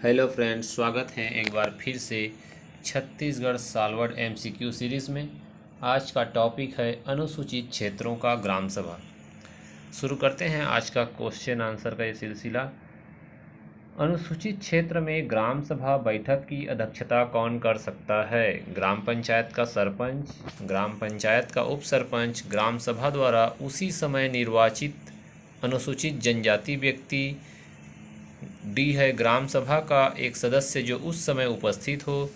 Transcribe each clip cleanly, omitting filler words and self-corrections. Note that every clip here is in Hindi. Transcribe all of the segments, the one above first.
हेलो फ्रेंड्स, स्वागत है एक बार फिर से छत्तीसगढ़ सालवर्ड एमसीक्यू सीरीज़ में। आज का टॉपिक है अनुसूचित क्षेत्रों का ग्राम सभा। शुरू करते हैं आज का क्वेश्चन आंसर का ये सिलसिला। अनुसूचित क्षेत्र में ग्राम सभा बैठक की अध्यक्षता कौन कर सकता है? ग्राम पंचायत का सरपंच, ग्राम पंचायत का उप सरपंच, ग्राम सभा द्वारा उसी समय निर्वाचित अनुसूचित जनजाति व्यक्ति। डी है ग्राम सभा का एक सदस्य जो उस समय उपस्थित हो।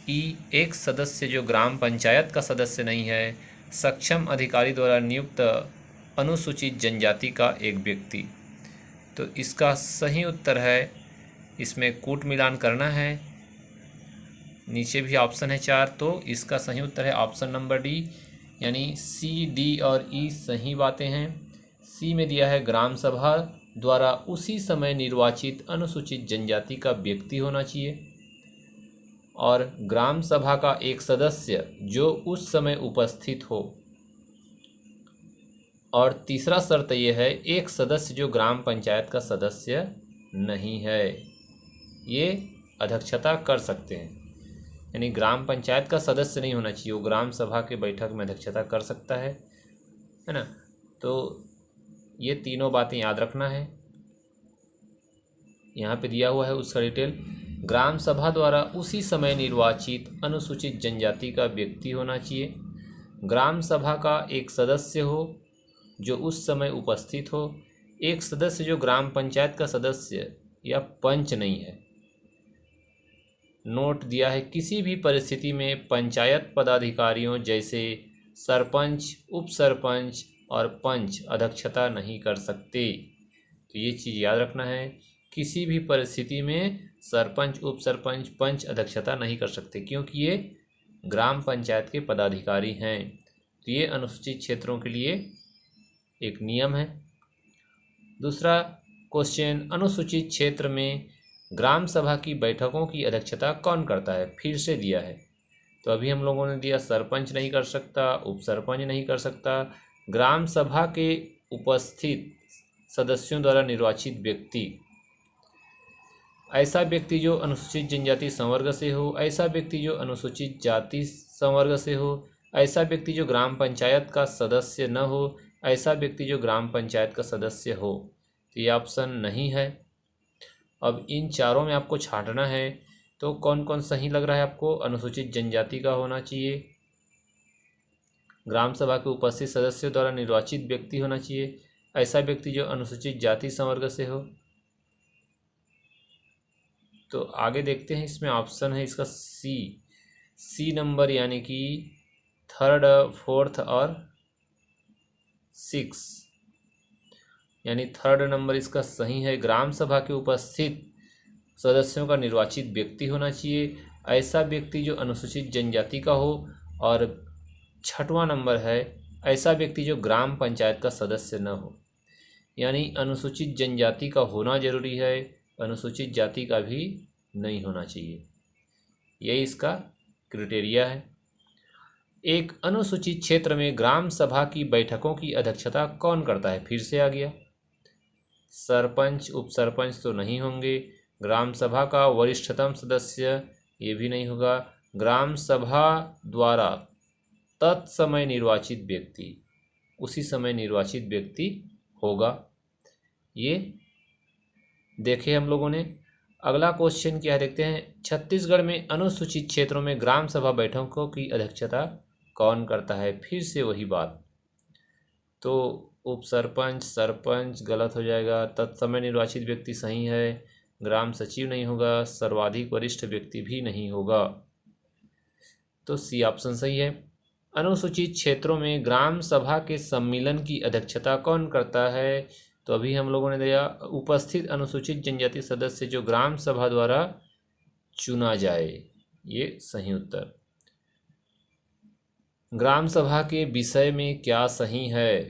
ई एक सदस्य जो ग्राम पंचायत का सदस्य नहीं है। सक्षम अधिकारी द्वारा नियुक्त अनुसूचित जनजाति का एक व्यक्ति। तो इसका सही उत्तर है, इसमें कूट मिलान करना है। नीचे भी ऑप्शन है 4, तो इसका सही उत्तर है ऑप्शन नंबर डी, यानी सी, डी और ई सही बातें हैं। सी में दिया है ग्राम सभा द्वारा उसी समय निर्वाचित अनुसूचित जनजाति का व्यक्ति होना चाहिए, और ग्राम सभा का एक सदस्य जो उस समय उपस्थित हो। और तीसरा शर्त यह है, एक सदस्य जो ग्राम पंचायत का सदस्य नहीं है, ये अध्यक्षता कर सकते हैं। यानी ग्राम पंचायत का सदस्य नहीं होना चाहिए, वो ग्राम सभा के बैठक में अध्यक्षता कर सकता है ना। तो ये तीनों बातें याद रखना है। यहाँ पे दिया हुआ है उसका डिटेल। ग्राम सभा द्वारा उसी समय निर्वाचित अनुसूचित जनजाति का व्यक्ति होना चाहिए। ग्राम सभा का एक सदस्य हो जो उस समय उपस्थित हो। एक सदस्य जो ग्राम पंचायत का सदस्य या पंच नहीं है। नोट दिया है, किसी भी परिस्थिति में पंचायत पदाधिकारियों जैसे सरपंच, उप सरपंच और पंच अध्यक्षता नहीं कर सकते। तो ये चीज़ याद रखना है, किसी भी परिस्थिति में सरपंच, उप सरपंच, पंच अध्यक्षता नहीं कर सकते, क्योंकि ये ग्राम पंचायत के पदाधिकारी हैं। तो ये अनुसूचित क्षेत्रों के लिए एक नियम है। दूसरा क्वेश्चन, अनुसूचित क्षेत्र में ग्राम सभा की बैठकों की अध्यक्षता कौन करता है? फिर से दिया है। तो अभी हम लोगों ने दिया सरपंच नहीं कर सकता, उप सरपंच नहीं कर सकता। ग्राम सभा के उपस्थित सदस्यों द्वारा निर्वाचित व्यक्ति, ऐसा व्यक्ति जो अनुसूचित जनजाति संवर्ग से हो, ऐसा व्यक्ति जो अनुसूचित जाति संवर्ग से हो, ऐसा व्यक्ति जो ग्राम पंचायत का सदस्य न हो, ऐसा व्यक्ति जो ग्राम पंचायत का सदस्य हो। तो ये ऑप्शन नहीं है। अब इन चारों में आपको छांटना है, तो कौन कौन सही लग रहा है आपको? अनुसूचित जनजाति का होना चाहिए, ग्राम सभा के उपस्थित सदस्यों द्वारा निर्वाचित व्यक्ति होना चाहिए, ऐसा व्यक्ति जो अनुसूचित जाति संवर्ग से हो। तो आगे देखते हैं, इसमें ऑप्शन है इसका सी नंबर, यानी कि 3rd, 4th और 6, यानी 3rd नंबर इसका सही है। ग्राम सभा के उपस्थित सदस्यों का निर्वाचित व्यक्ति होना चाहिए, ऐसा व्यक्ति जो अनुसूचित जनजाति का हो। और 6वां नंबर है, ऐसा व्यक्ति जो ग्राम पंचायत का सदस्य न हो। यानी अनुसूचित जनजाति का होना जरूरी है, अनुसूचित जाति का भी नहीं होना चाहिए। यही इसका क्राइटेरिया है। एक अनुसूचित क्षेत्र में ग्राम सभा की बैठकों की अध्यक्षता कौन करता है? फिर से आ गया, सरपंच, उप सरपंच तो नहीं होंगे। ग्राम सभा का वरिष्ठतम सदस्य, ये भी नहीं होगा। ग्राम सभा द्वारा तत्समय निर्वाचित व्यक्ति, उसी समय निर्वाचित व्यक्ति होगा। ये देखे हम लोगों ने। अगला क्वेश्चन क्या है देखते हैं। छत्तीसगढ़ में अनुसूचित क्षेत्रों में ग्राम सभा बैठकों की अध्यक्षता कौन करता है? फिर से वही बात। तो उप सरपंच, सरपंच गलत हो जाएगा, तत्समय निर्वाचित व्यक्ति सही है, ग्राम सचिव नहीं होगा, सर्वाधिक वरिष्ठ व्यक्ति भी नहीं होगा। तो सी ऑप्शन सही है। अनुसूचित क्षेत्रों में ग्राम सभा के सम्मेलन की अध्यक्षता कौन करता है? तो अभी हम लोगों ने दिया, उपस्थित अनुसूचित जनजाति सदस्य जो ग्राम सभा द्वारा चुना जाए, ये सही उत्तर। ग्राम सभा के विषय में क्या सही है?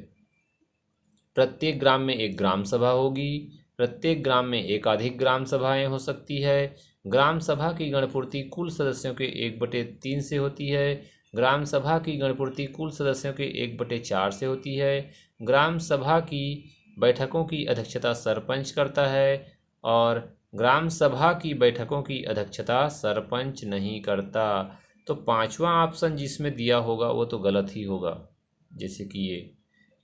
प्रत्येक ग्राम में एक ग्राम सभा होगी, प्रत्येक ग्राम में एकाधिक ग्राम सभाएं हो सकती है, ग्राम सभा की गणपूर्ति कुल सदस्यों के 1/3 से होती है, ग्राम सभा की गणपूर्ति कुल सदस्यों के 1/4 से होती है, ग्राम सभा की बैठकों की अध्यक्षता सरपंच करता है, और ग्राम सभा की बैठकों की अध्यक्षता सरपंच नहीं करता। तो पांचवा ऑप्शन जिसमें दिया होगा वो तो गलत ही होगा, जैसे कि ये,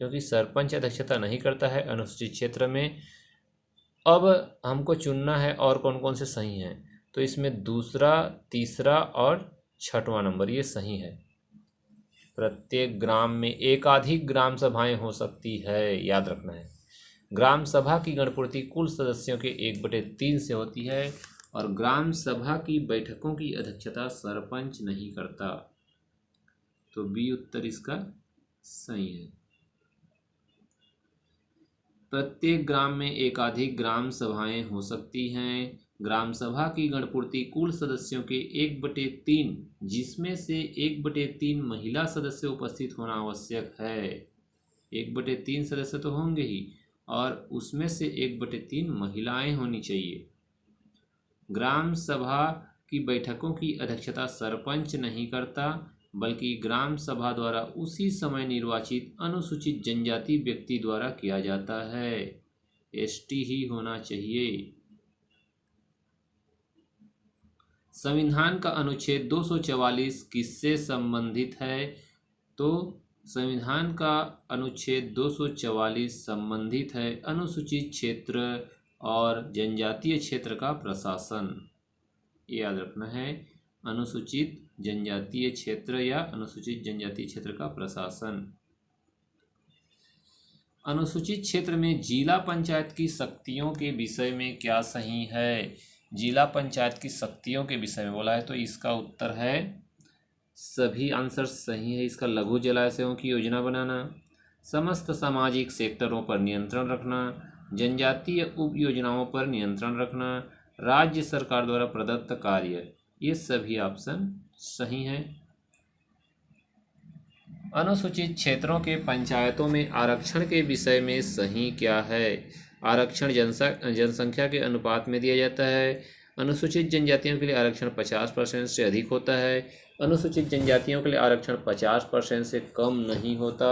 क्योंकि सरपंच अध्यक्षता नहीं करता है अनुसूचित क्षेत्र में। अब हमको चुनना है और कौन कौन से सही हैं, तो इसमें दूसरा, तीसरा और छठवां नंबर ये सही है। प्रत्येक ग्राम में एकाधिक ग्राम सभाएं हो सकती है, याद रखना है। ग्राम सभा की गणपूर्ति कुल सदस्यों के 1/3 से होती है और ग्राम सभा की बैठकों की अध्यक्षता सरपंच नहीं करता। तो बी उत्तर इसका सही है। प्रत्येक ग्राम में एकाधिक ग्राम सभाएं हो सकती हैं। ग्राम सभा की गणपूर्ति कुल सदस्यों के 1/3, जिसमें से 1/3 महिला सदस्य उपस्थित होना आवश्यक है। 1/3 सदस्य तो होंगे ही, और उसमें से 1/3 महिलाएं होनी चाहिए। ग्राम सभा की बैठकों की अध्यक्षता सरपंच नहीं करता, बल्कि ग्राम सभा द्वारा उसी समय निर्वाचित अनुसूचित जनजाति व्यक्ति द्वारा किया जाता है। एसटी ही होना चाहिए। संविधान का अनुच्छेद 244 किससे संबंधित है? तो संविधान का अनुच्छेद 244 संबंधित है अनुसूचित क्षेत्र और जनजातीय क्षेत्र का प्रशासन। याद रखना है, अनुसूचित जनजातीय क्षेत्र या अनुसूचित जनजातीय क्षेत्र का प्रशासन। अनुसूचित क्षेत्र में जिला पंचायत की शक्तियों के विषय में क्या सही है? जिला पंचायत की शक्तियों के विषय में बोला है, तो इसका उत्तर है, सभी आंसर सही है इसका। लघु जलाशयों की योजना बनाना, समस्त सामाजिक सेक्टरों पर नियंत्रण रखना, जनजातीय उप योजनाओं पर नियंत्रण रखना, राज्य सरकार द्वारा प्रदत्त कार्य, ये सभी ऑप्शन सही हैं। अनुसूचित क्षेत्रों के पंचायतों में आरक्षण के विषय में सही क्या है? आरक्षण जनसंख्या के अनुपात में दिया जाता है। अनुसूचित जनजातियों के लिए आरक्षण 50% से अधिक होता है। अनुसूचित जनजातियों के लिए आरक्षण 50% से कम नहीं होता।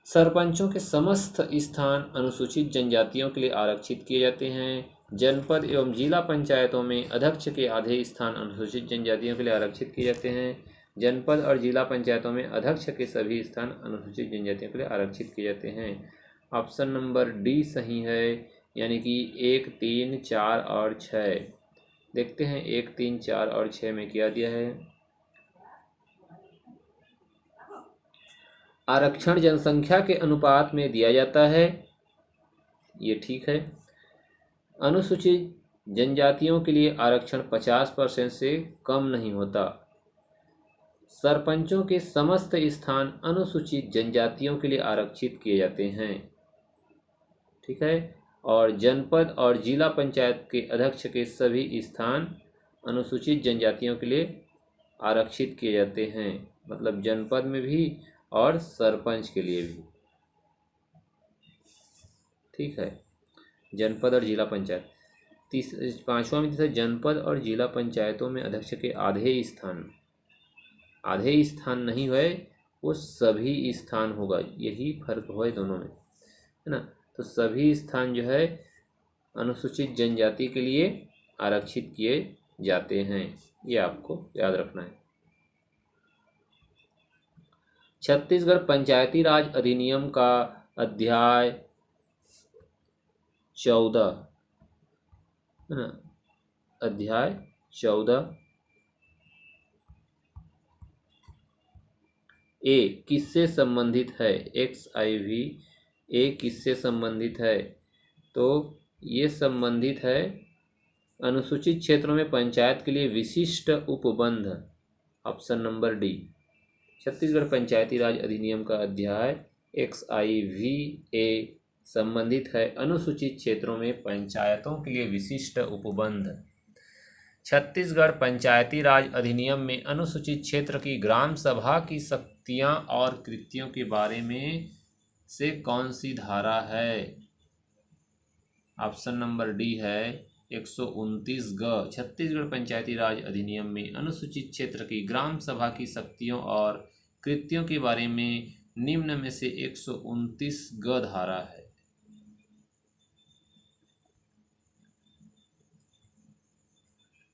सरपंचों के समस्त स्थान अनुसूचित जनजातियों के लिए आरक्षित किए जाते हैं। जनपद एवं जिला पंचायतों में अध्यक्ष के आधे स्थान अनुसूचित जनजातियों के लिए आरक्षित किए जाते हैं। जनपद और जिला पंचायतों में अध्यक्ष के सभी स्थान अनुसूचित जनजातियों के लिए आरक्षित किए जाते हैं। ऑप्शन नंबर डी सही है, यानी कि 1, 3, 4 और 6। देखते हैं 1, 3, 4 और 6 में क्या दिया है। आरक्षण जनसंख्या के अनुपात में दिया जाता है, ये ठीक है। अनुसूचित जनजातियों के लिए आरक्षण 50% से कम नहीं होता। सरपंचों के समस्त स्थान अनुसूचित जनजातियों के लिए आरक्षित किए जाते हैं, ठीक है। और जनपद और जिला पंचायत के अध्यक्ष के सभी स्थान अनुसूचित जनजातियों के लिए आरक्षित किए जाते हैं, मतलब जनपद में भी और सरपंच के लिए भी, ठीक है। जनपद और जिला पंचायत। पांचवा में जैसे जनपद और जिला पंचायतों में अध्यक्ष के आधे स्थान नहीं है, वो सभी स्थान होगा, यही फर्क है दोनों में, है ना। तो सभी स्थान जो है अनुसूचित जनजाति के लिए आरक्षित किए जाते हैं, ये आपको याद रखना है। छत्तीसगढ़ पंचायती राज अधिनियम का अध्याय 14, है ना, अध्याय 14 ए किससे संबंधित है? XIV ए किससे संबंधित है? तो ये संबंधित है अनुसूचित क्षेत्रों में पंचायत के लिए विशिष्ट उपबंध। Option number D. Chhattisgarh Panchayati Raj अधिनियम का अध्याय XIV ए संबंधित है अनुसूचित क्षेत्रों में पंचायतों के लिए विशिष्ट उपबंध। छत्तीसगढ़ पंचायती राज अधिनियम में अनुसूचित क्षेत्र की ग्राम सभा की शक्तियां और कृत्यों के बारे में से कौन सी धारा है? ऑप्शन नंबर डी है 129 ग। छत्तीसगढ़ पंचायती राज अधिनियम में अनुसूचित क्षेत्र की ग्राम सभा की शक्तियों और कृत्यों के बारे में निम्न में से 129 ग धारा है।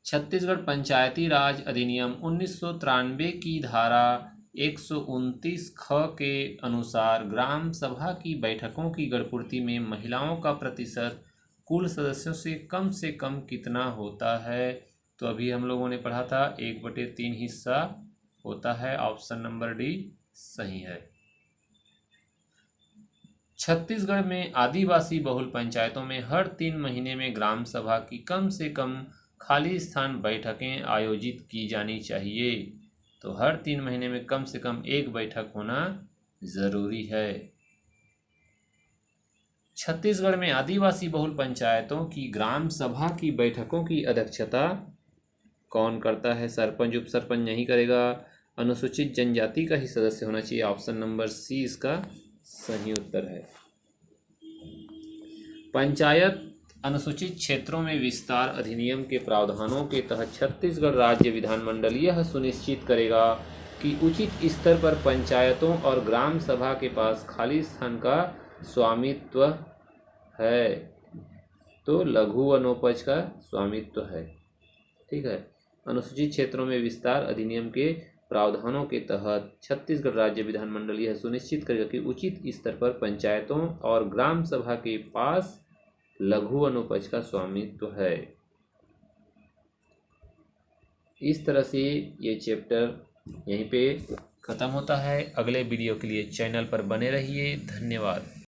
छत्तीसगढ़ पंचायती राज अधिनियम 1993 की धारा 129 ख के अनुसार ग्राम सभा की बैठकों की गणपूर्ति में महिलाओं का प्रतिशत कुल सदस्यों से कम कितना होता है? तो अभी हम लोगों ने पढ़ा था 1/3 हिस्सा होता है। ऑप्शन नंबर डी सही है। छत्तीसगढ़ में आदिवासी बहुल पंचायतों में हर 3 महीने में ग्राम सभा की कम से कम खाली स्थान बैठकें आयोजित की जानी चाहिए। तो हर 3 महीने में कम से कम एक बैठक होना जरूरी है। छत्तीसगढ़ में आदिवासी बहुल पंचायतों की ग्राम सभा की बैठकों की अध्यक्षता कौन करता है? सरपंच, उप सरपंच नहीं करेगा। अनुसूचित जनजाति का ही सदस्य होना चाहिए। ऑप्शन नंबर सी इसका सही उत्तर है। पंचायत अनुसूचित क्षेत्रों में विस्तार अधिनियम के प्रावधानों के तहत छत्तीसगढ़ राज्य विधानमंडल यह सुनिश्चित करेगा कि उचित स्तर पर पंचायतों और ग्राम सभा के पास खाली स्थान का स्वामित्व है। तो लघु वनोपज का स्वामित्व है। ठीक है। अनुसूचित क्षेत्रों में विस्तार अधिनियम के प्रावधानों के तहत छत्तीसगढ़ राज्य विधानमंडल यह सुनिश्चित करेगा कि उचित स्तर पर पंचायतों और ग्राम सभा के पास लघु वनोपज का स्वामित्व है। इस तरह से ये चैप्टर यहीं पे ख़त्म होता है। अगले वीडियो के लिए चैनल पर बने रहिए। धन्यवाद।